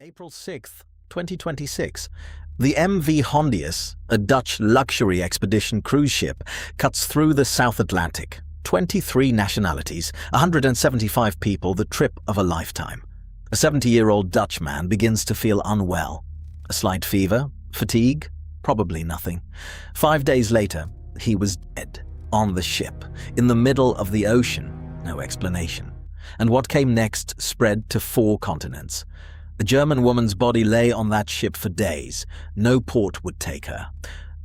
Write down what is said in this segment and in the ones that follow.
April 6th, 2026, the MV Hondius, a Dutch luxury expedition cruise ship, cuts through the South Atlantic. 23 nationalities, 175 people, the trip of a lifetime. A 70-year-old Dutch man begins to feel unwell. A slight fever, fatigue, probably nothing. 5 days later, he was dead, on the ship, in the middle of the ocean. No explanation. And what came next spread to 4 continents. A German woman's body lay on that ship for days. No port would take her.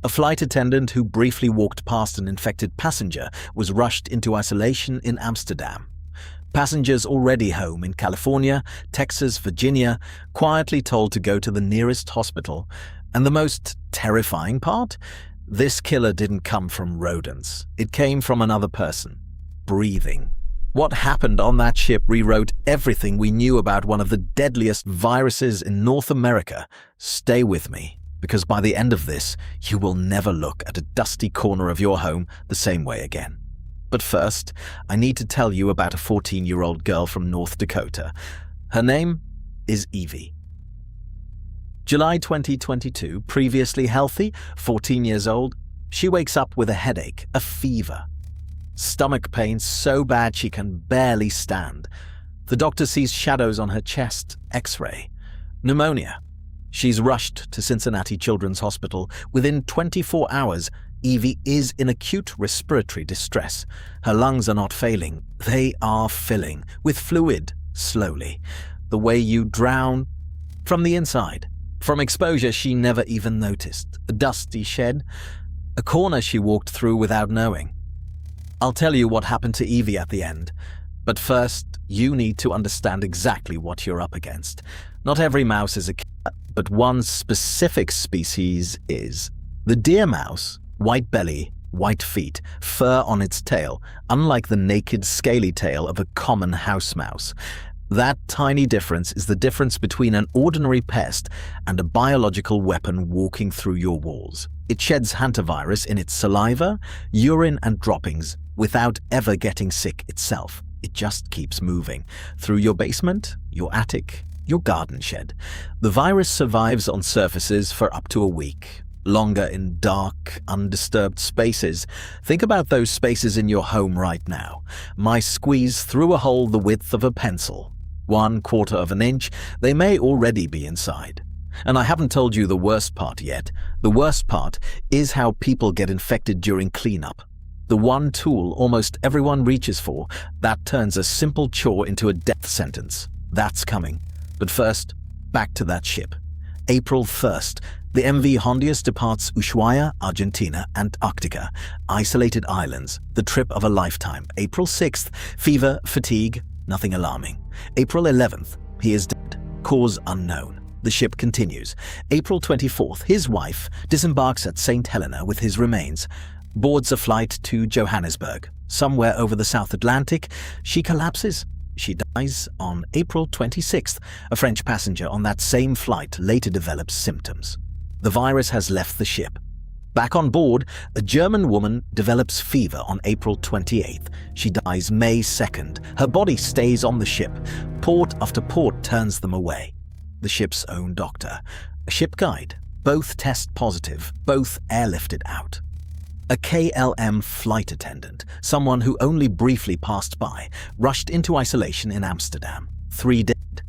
A flight attendant who briefly walked past an infected passenger was rushed into isolation in Amsterdam. Passengers already home in California, Texas, Virginia, quietly told to go to the nearest hospital. And the most terrifying part? This killer didn't come from rodents. It came from another person. Breathing. What happened on that ship rewrote everything we knew about one of the deadliest viruses in North America. Stay with me, because by the end of this, you will never look at a dusty corner of your home the same way again. But first, I need to tell you about a 14-year-old girl from North Dakota. Her name is Evie. July 2022, previously healthy, 14 years old, she wakes up with a headache, a fever. Stomach pain so bad she can barely stand. The doctor sees shadows on her chest, X-ray. Pneumonia. She's rushed to Cincinnati Children's Hospital. Within 24 hours, Evie is in acute respiratory distress. Her lungs are not failing. They are filling with fluid, slowly. The way you drown from the inside. From exposure she never even noticed. A dusty shed. A corner she walked through without knowing. I'll tell you what happened to Evie at the end. But first, you need to understand exactly what you're up against. Not every mouse is a killer, but one specific species is. The deer mouse, white belly, white feet, fur on its tail, unlike the naked, scaly tail of a common house mouse. That tiny difference is the difference between an ordinary pest and a biological weapon walking through your walls. It sheds hantavirus in its saliva, urine and droppings without ever getting sick itself. It just keeps moving through your basement, your attic, your garden shed. The virus survives on surfaces for up to a week, longer in dark, undisturbed spaces. Think about those spaces in your home right now. Mice squeeze through a hole the width of a pencil. 1/4 of an inch, they may already be inside. And I haven't told you the worst part yet. The worst part is how people get infected during cleanup. The one tool almost everyone reaches for that turns a simple chore into a death sentence. That's coming. But first, back to that ship. April 1st, the MV Hondius departs Ushuaia, Argentina, Antarctica, isolated islands, the trip of a lifetime. April 6th, fever, fatigue, nothing alarming. April 11th, he is dead, cause unknown. The ship continues. April 24th, his wife disembarks at St. Helena with his remains, boards a flight to Johannesburg. Somewhere over the South Atlantic, she collapses. She dies on April 26th. A French passenger on that same flight later develops symptoms. The virus has left the ship. Back on board, a German woman develops fever on April 28th. She dies May 2nd. Her body stays on the ship. Port after port turns them away. The ship's own doctor, a ship guide, both test positive, both airlifted out. A KLM flight attendant, someone who only briefly passed by, rushed into isolation in Amsterdam. 3 dead.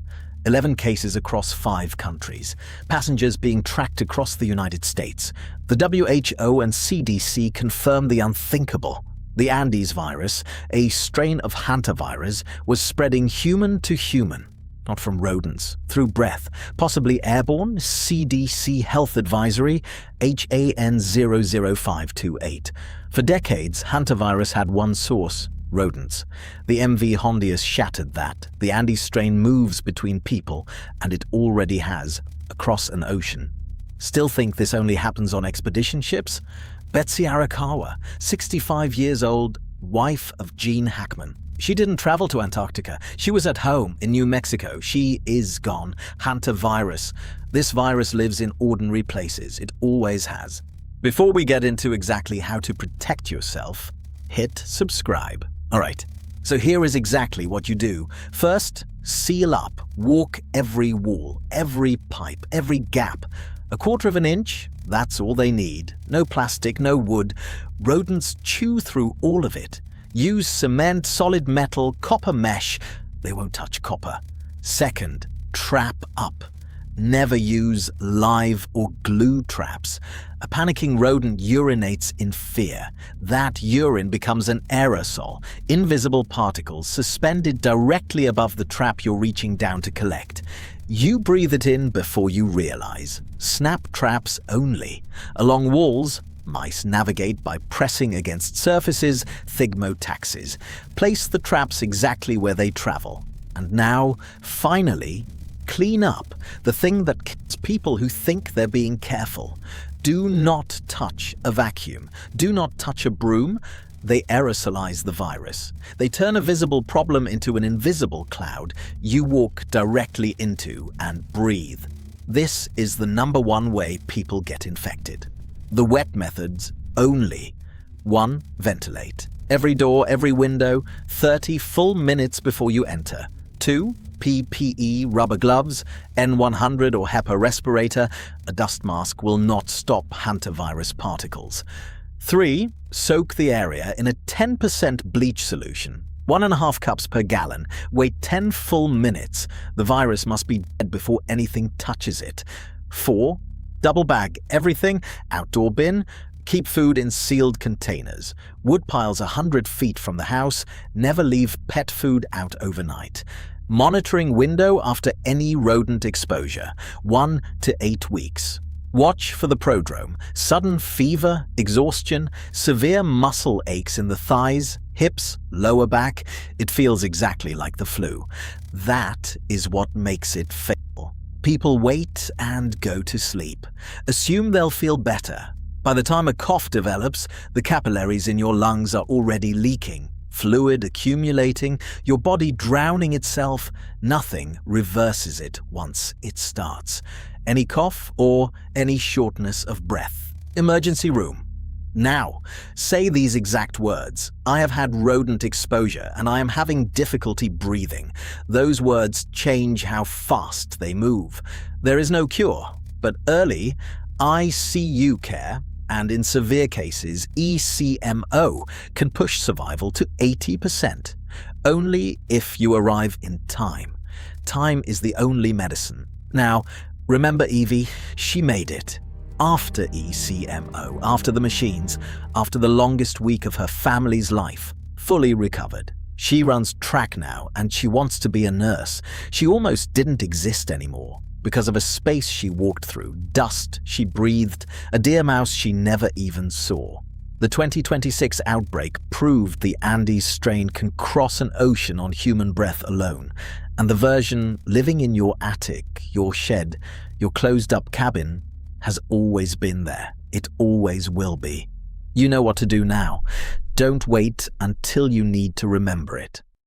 11 cases across 5 countries. Passengers being tracked across the United States. The WHO and CDC confirm the unthinkable. The Andes virus, a strain of hantavirus, was spreading human to human. Not from rodents, through breath, possibly airborne, CDC Health Advisory, HAN 00528. For decades, hantavirus had one source, rodents. The MV Hondius shattered that. The Andes strain moves between people, and it already has, across an ocean. Still think this only happens on expedition ships? Betsy Arakawa, 65 years old, wife of Gene Hackman. She didn't travel to Antarctica. She was at home in New Mexico. She is gone. Hantavirus. This virus lives in ordinary places. It always has. Before we get into exactly how to protect yourself, hit subscribe. All right, so here is exactly what you do. First, Seal up, walk every wall, every pipe, every gap. 1/4 of an inch, that's all they need. No plastic, no wood. Rodents chew through all of it. Use cement, solid metal, copper mesh. They won't touch copper. Second, trap up. Never use live or glue traps. A panicking rodent urinates in fear. That urine becomes an aerosol, invisible particles suspended directly above the trap you're reaching down to collect. You breathe it in before you realize. Snap traps only. Along walls, mice navigate by pressing against surfaces, thigmotaxis. Place the traps exactly where they travel. And now, finally, clean up, the thing that kills people who think they're being careful. Do not touch a vacuum. Do not touch a broom. They aerosolize the virus. They turn a visible problem into an invisible cloud you walk directly into and breathe. This is the #1 way people get infected. The wet methods only. 1. Ventilate. Every door, every window, 30 full minutes before you enter. 2. PPE, rubber gloves, N100 or HEPA respirator. A dust mask will not stop hantavirus particles. 3. Soak the area in a 10% bleach solution. 1.5 cups per gallon. Wait 10 full minutes. The virus must be dead before anything touches it. 4. Double bag everything, outdoor bin. Keep food in sealed containers. Wood piles 100 feet from the house. Never leave pet food out overnight. Monitoring window after any rodent exposure, 1 to 8 weeks. Watch for the prodrome, sudden fever, exhaustion, severe muscle aches in the thighs, hips, lower back. It feels exactly like the flu. That is what makes it fatal. People wait and go to sleep. Assume they'll feel better. By the time a cough develops, the capillaries in your lungs are already leaking. Fluid accumulating, your body drowning itself. Nothing reverses it once it starts. Any cough or any shortness of breath. Emergency room. Now, say these exact words. I have had rodent exposure and I am having difficulty breathing. Those words change how fast they move. There is no cure, but early ICU care and in severe cases, ECMO can push survival to 80%. Only if you arrive in time. Time is the only medicine. Now, remember Evie? She made it. After ECMO, after the machines, after the longest week of her family's life, fully recovered. She runs track now and she wants to be a nurse. She almost didn't exist anymore. Because of a space she walked through, dust she breathed, a deer mouse she never even saw. The 2026 outbreak proved the Andes strain can cross an ocean on human breath alone, and the version living in your attic, your shed, your closed-up cabin has always been there. It always will be. You know what to do now. Don't wait until you need to remember it.